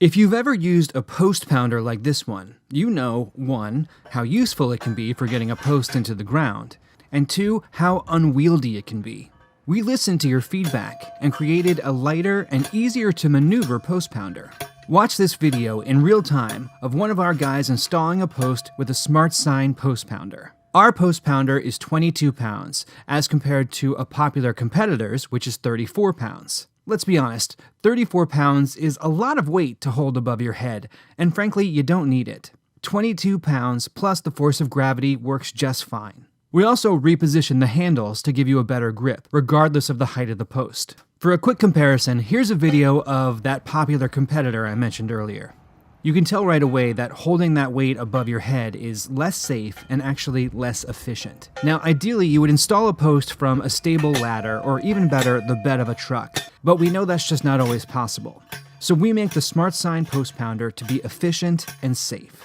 If you've ever used a post pounder like this one, you know 1. How useful it can be for getting a post into the ground, and 2. How unwieldy it can be. We listened to your feedback and created a lighter and easier to maneuver post pounder. Watch this video in real time of one of our guys installing a post with a Smart Sign Postpounder. Our post pounder is 22 pounds, as compared to a popular competitor's, which is 34 pounds. Let's be honest, 34 pounds is a lot of weight to hold above your head, and frankly, you don't need it. 22 pounds plus the force of gravity works just fine. We also reposition the handles to give you a better grip, regardless of the height of the post. For a quick comparison, here's a video of that popular competitor I mentioned earlier. You can tell right away that holding that weight above your head is less safe and actually less efficient. Now, ideally, you would install a post from a stable ladder, or even better, the bed of a truck, but we know that's just not always possible. So we make the Smart Sign Postpounder to be efficient and safe.